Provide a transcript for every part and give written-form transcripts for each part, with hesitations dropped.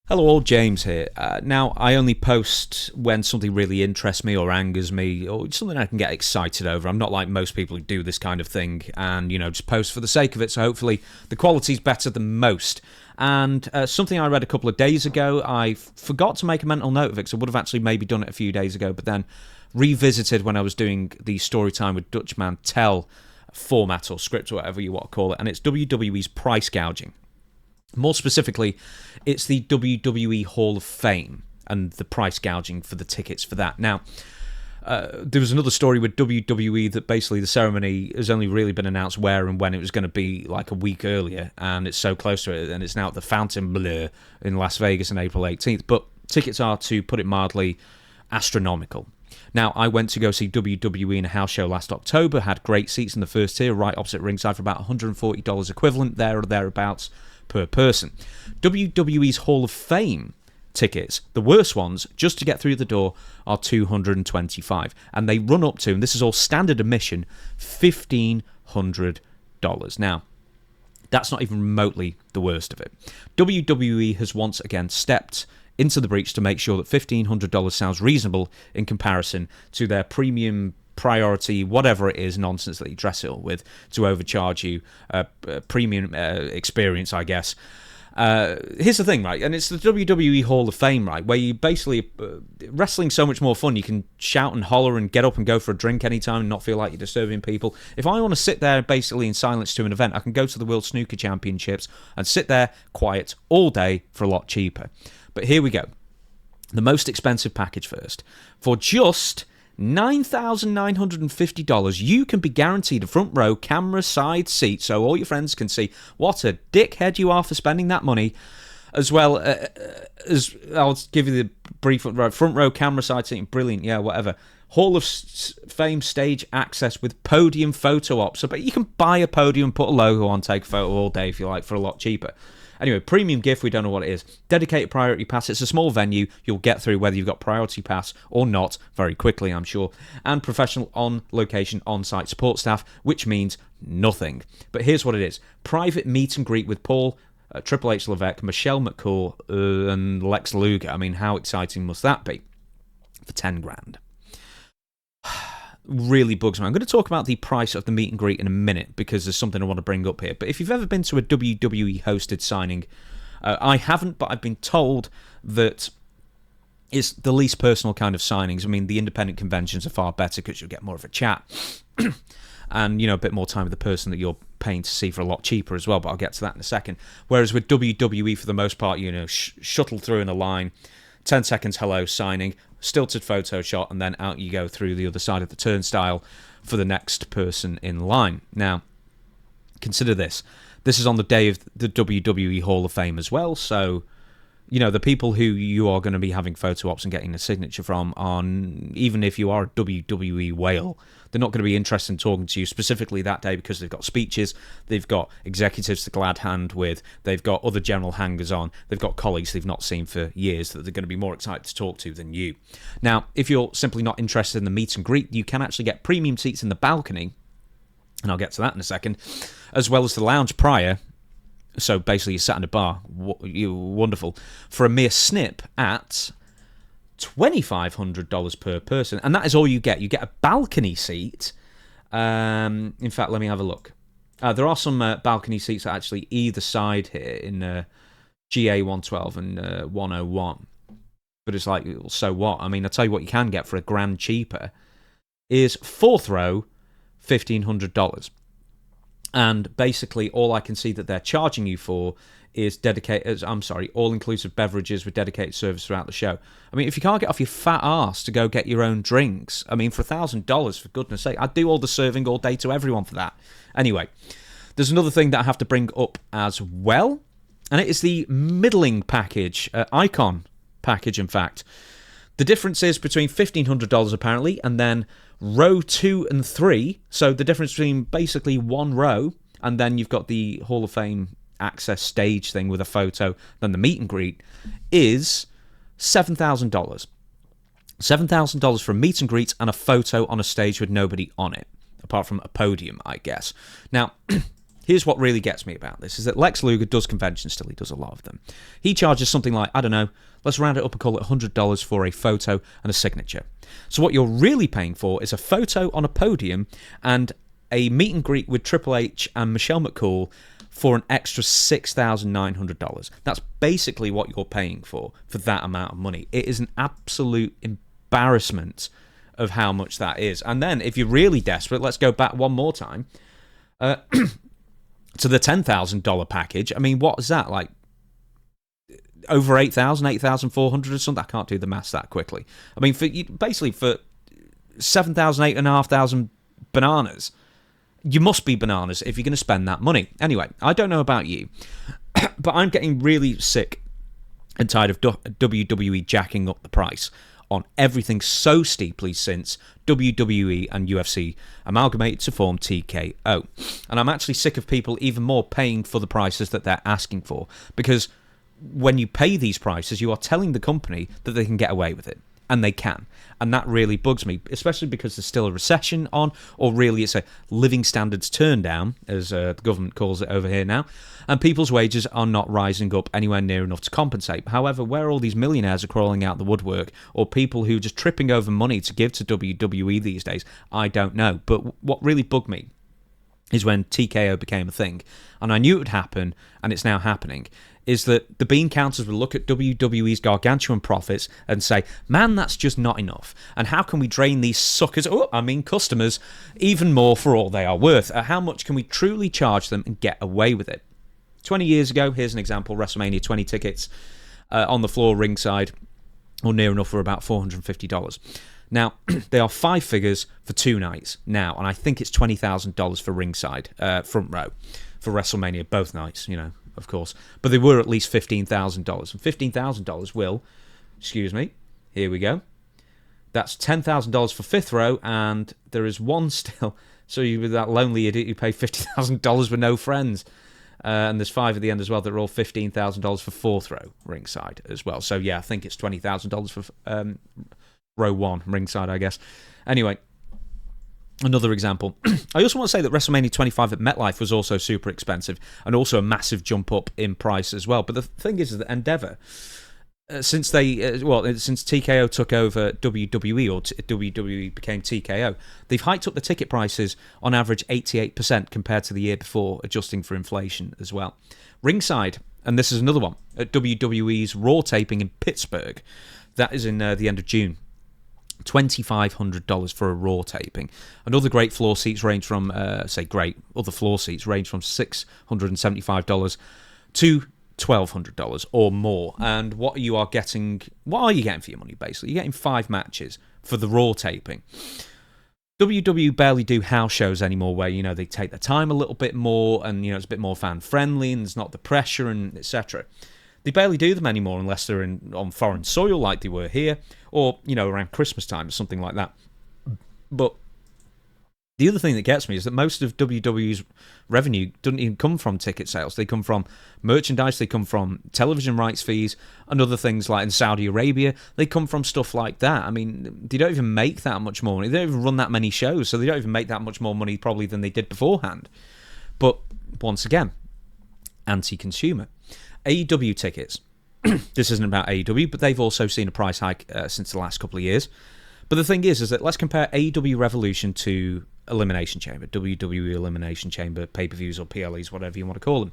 Hello all, James here. Now, I only post when something really interests me or angers me or something I can get excited over. I'm not like most people who do this kind of thing and, just post for the sake of it, so hopefully the quality's better than most. And something I read a couple of days ago, I forgot to make a mental note of it because I would have actually maybe done it a few days ago, but then revisited when I was doing the Story Time with Dutchman Tell format or script or whatever you want to call it, and it's WWE's price gouging. More specifically, it's the WWE Hall of Fame and the price gouging for the tickets for that. Now, there was another story with WWE that basically the ceremony has only really been announced where and when it was going to be like a week earlier, and it's so close to it, and it's now at the Fontainebleau in Las Vegas on April 18th. But tickets are, to put it mildly, astronomical. Now, I went to go see WWE in a house show last October, had great seats in the first tier, right opposite ringside for about $140 equivalent, there or thereabouts, per person. WWE's Hall of Fame tickets, the worst ones, just to get through the door, are $225, and they run up to, and this is all standard admission, $1,500. Now, that's not even remotely the worst of it. WWE has once again stepped into the breach to make sure that $1,500 sounds reasonable in comparison to their premium priority, whatever it is, nonsense that you dress it up with to overcharge you, premium experience, I guess. Here's the thing, right, and it's the WWE Hall of Fame, right, where you basically, wrestling's so much more fun. You can shout and holler and get up and go for a drink anytime and not feel like you're disturbing people. If I want to sit there basically in silence to an event, I can go to the World Snooker Championships and sit there quiet all day for a lot cheaper. But here we go. The most expensive package first. For just $9,950, you can be guaranteed a front row camera side seat so all your friends can see what a dickhead you are for spending that money, as well as, I'll give you the brief front row camera side seat, brilliant, yeah, whatever. Hall of Fame stage access with podium photo ops, so but you can buy a podium, put a logo on, take a photo all day if you like for a lot cheaper. Anyway, premium gift, we don't know what it is. Dedicated priority pass, it's a small venue. You'll get through whether you've got priority pass or not very quickly, I'm sure. And professional on-location, on-site support staff, which means nothing. But here's what it is. Private meet and greet with Paul, Triple H Levesque, Michelle McCool, and Lex Luger. I mean, how exciting must that be? For 10 grand. Really bugs me. I'm going to talk about the price of the meet and greet in a minute because there's something I want to bring up here. But if you've ever been to a WWE hosted signing, I haven't, but I've been told that it's the least personal kind of signings. I mean, the independent conventions are far better because you'll get more of a chat and, a bit more time with the person that you're paying to see for a lot cheaper as well, but I'll get to that in a second. Whereas with WWE, for the most part, shuttle through in a line, 10 seconds, hello, signing, stilted photo shot, and then out you go through the other side of the turnstile for the next person in line. Now, consider this. This is on the day of the WWE Hall of Fame as well, so, the people who you are going to be having photo ops and getting a signature from, even if you are a WWE whale, they're not going to be interested in talking to you specifically that day because they've got speeches, they've got executives to glad hand with, they've got other general hangers-on, they've got colleagues they've not seen for years that they're going to be more excited to talk to than you. Now, if you're simply not interested in the meet and greet, you can actually get premium seats in the balcony, and I'll get to that in a second, as well as the lounge prior. So basically you're sat in a bar, wonderful, for a mere snip at $2,500 per person, and that is all you get. You get a balcony seat. In fact, let me have a look. There are some balcony seats actually either side here in GA 112 and 101. But it's like, so what? I mean, I'll tell you what you can get for $1,000 cheaper is fourth row, $1,500. And basically, all I can see that they're charging you for is all-inclusive beverages with dedicated service throughout the show. I mean, if you can't get off your fat arse to go get your own drinks, I mean, for $1,000, for goodness sake, I'd do all the serving all day to everyone for that. Anyway, there's another thing that I have to bring up as well, and it is the middling package, icon package, in fact. The difference is between $1,500, apparently, and then row 2 and 3, so the difference between basically one row, and then you've got the Hall of Fame access stage thing with a photo, then the meet and greet, is $7,000. $7,000 for a meet and greet and a photo on a stage with nobody on it, apart from a podium, I guess. Now, Here's what really gets me about this, is that Lex Luger does conventions still. He does a lot of them. He charges something like, I don't know, let's round it up and call it $100 for a photo and a signature. So what you're really paying for is a photo on a podium and a meet and greet with Triple H and Michelle McCool for an extra $6,900. That's basically what you're paying for that amount of money. It is an absolute embarrassment of how much that is. And then, if you're really desperate, let's go back one more time to the $10,000 package. I mean, what is that, like over 8,000, 8,400 or something? I can't do the maths that quickly. I mean, basically for 7,000, 8,500 bananas. You must be bananas if you're going to spend that money. Anyway, I don't know about you, but I'm getting really sick and tired of WWE jacking up the price on everything so steeply since WWE and UFC amalgamated to form TKO. And I'm actually sick of people even more paying for the prices that they're asking for, because when you pay these prices, you are telling the company that they can get away with it. And they can. And that really bugs me, especially because there's still a recession on, or really it's a living standards turn down, as the government calls it over here now, and people's wages are not rising up anywhere near enough to compensate. However, where all these millionaires are crawling out the woodwork, or people who are just tripping over money to give to WWE these days, I don't know. But what really bugged me is when TKO became a thing, and I knew it would happen, and it's now happening, is that the bean counters will look at WWE's gargantuan profits and say, man, that's just not enough. And how can we drain these suckers, customers, even more for all they are worth? How much can we truly charge them and get away with it? 20 years ago, here's an example, WrestleMania 20 tickets on the floor ringside, or near enough, for about $450. Now, they are 5 figures for 2 nights now, and I think it's $20,000 for ringside, front row, for WrestleMania, both nights, of course. But they were at least $15,000. And $15,000 will, excuse me, here we go. That's $10,000 for 5th row, and there is one still. So you're that lonely idiot who pay $50,000 with no friends. And there's 5 at the end as well that are all $15,000 for 4th row ringside as well. So yeah, I think it's $20,000 for row 1 ringside, I guess. Anyway, another example. I also want to say that WrestleMania 25 at MetLife was also super expensive, and also a massive jump up in price as well. But the thing is that Endeavor, since TKO took over WWE, or WWE became TKO, they've hiked up the ticket prices on average 88% compared to the year before, adjusting for inflation as well. Ringside, and this is another one, at WWE's Raw taping in Pittsburgh, that is in the end of June. $2,500 for a Raw taping. And other great floor seats range from, other floor seats range from $675 to $1,200 or more. And what are you getting for your money, basically? You're getting 5 matches for the Raw taping. WWE barely do house shows anymore where, they take their time a little bit more, and, it's a bit more fan-friendly, and there's not the pressure, and etc. They barely do them anymore unless they're on foreign soil like they were here, or, around Christmas time or something like that. But the other thing that gets me is that most of WWE's revenue doesn't even come from ticket sales. They come from merchandise, they come from television rights fees, and other things like in Saudi Arabia. They come from stuff like that. I mean, they don't even make that much more money. They don't even run that many shows, so they don't even make that much more money probably than they did beforehand. But once again, anti-consumer. AEW tickets. This isn't about AEW, but they've also seen a price hike since the last couple of years. But the thing is that let's compare AEW Revolution to Elimination Chamber, WWE Elimination Chamber, pay-per-views or PLEs, whatever you want to call them.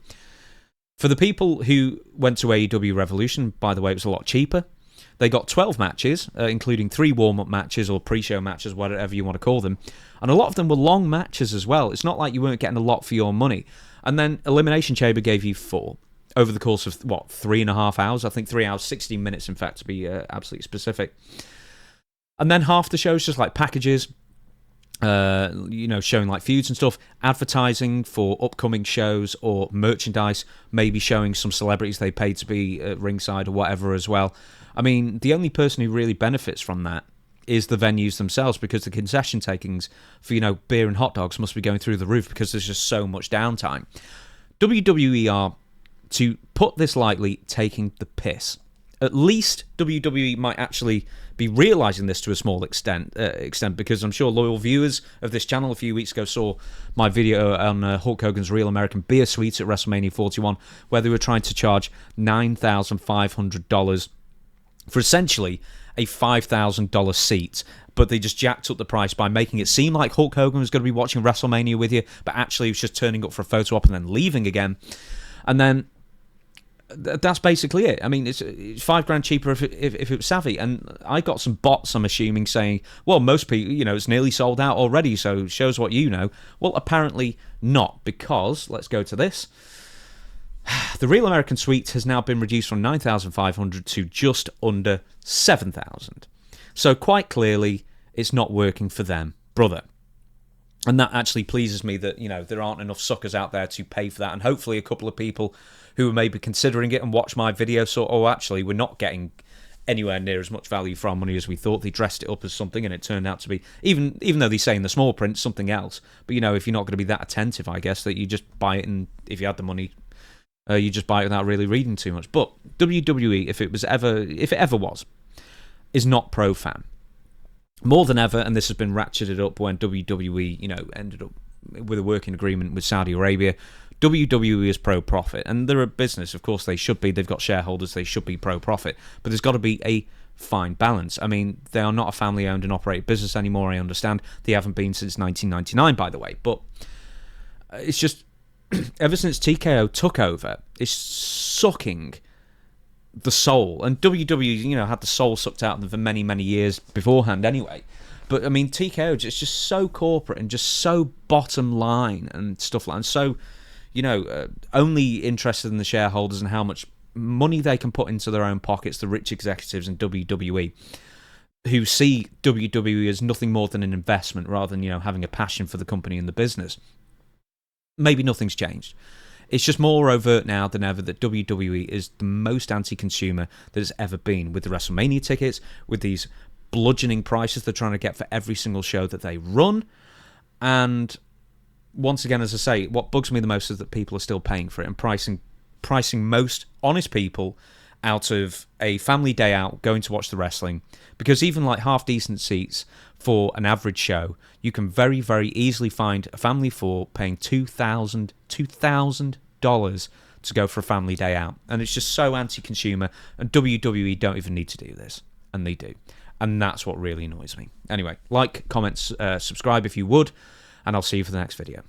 For the people who went to AEW Revolution, by the way, it was a lot cheaper. They got 12 matches, including 3 warm-up matches or pre-show matches, whatever you want to call them. And a lot of them were long matches as well. It's not like you weren't getting a lot for your money. And then Elimination Chamber gave you 4. Over the course of, 3.5 hours? I think 3 hours, 16 minutes, in fact, to be absolutely specific. And then half the shows just like packages, showing like feuds and stuff, advertising for upcoming shows or merchandise, maybe showing some celebrities they paid to be at ringside or whatever as well. I mean, the only person who really benefits from that is the venues themselves, because the concession takings for, beer and hot dogs must be going through the roof because there's just so much downtime. WWE are, to put this lightly, taking the piss. at least WWE might actually be realising this to a small extent, because I'm sure loyal viewers of this channel a few weeks ago saw my video on Hulk Hogan's Real American Beer Suite at WrestleMania 41, where they were trying to charge $9,500 for essentially a $5,000 seat, but they just jacked up the price by making it seem like Hulk Hogan was going to be watching WrestleMania with you, but actually he was just turning up for a photo op and then leaving again. And then that's basically it. I mean, it's $5,000 cheaper if it was savvy. And I got some bots, I'm assuming, saying, well, most people, it's nearly sold out already, so shows what you know. Well, apparently not, because, let's go to this. The Real American Suite has now been reduced from $9,500 to just under $7,000. So quite clearly, it's not working for them, brother. And that actually pleases me that, there aren't enough suckers out there to pay for that. And hopefully a couple of people who are maybe considering it and watch my video actually, we're not getting anywhere near as much value for our money as we thought. They dressed it up as something and it turned out to be, even though they say in the small print, something else. But, if you're not going to be that attentive, I guess, that you just buy it, and if you had the money, you just buy it without really reading too much. But WWE, if it ever was, is not pro-fan. More than ever, and this has been ratcheted up when WWE, ended up with a working agreement with Saudi Arabia. WWE is pro-profit, and they're a business. Of course, they should be. They've got shareholders. They should be pro-profit. But there's got to be a fine balance. I mean, they are not a family-owned and operated business anymore, I understand. They haven't been since 1999, by the way. But it's just, ever since TKO took over, it's sucking the soul. And WWE, had the soul sucked out of them for many, many years beforehand anyway. But, I mean, TKO is just so corporate and just so bottom line and stuff like that. And so, only interested in the shareholders and how much money they can put into their own pockets, the rich executives in WWE, who see WWE as nothing more than an investment rather than, having a passion for the company and the business. Maybe nothing's changed. It's just more overt now than ever that WWE is the most anti-consumer that has ever been, with the WrestleMania tickets, with these bludgeoning prices they're trying to get for every single show that they run. And once again, as I say, what bugs me the most is that people are still paying for it and pricing most honest people out of a family day out going to watch the wrestling, because even like half-decent seats for an average show, you can very, very easily find a family for paying $2,000 to go for a family day out. And it's just so anti-consumer, and WWE don't even need to do this, and they do. And that's what really annoys me. Anyway, like, comment, subscribe if you would, and I'll see you for the next video.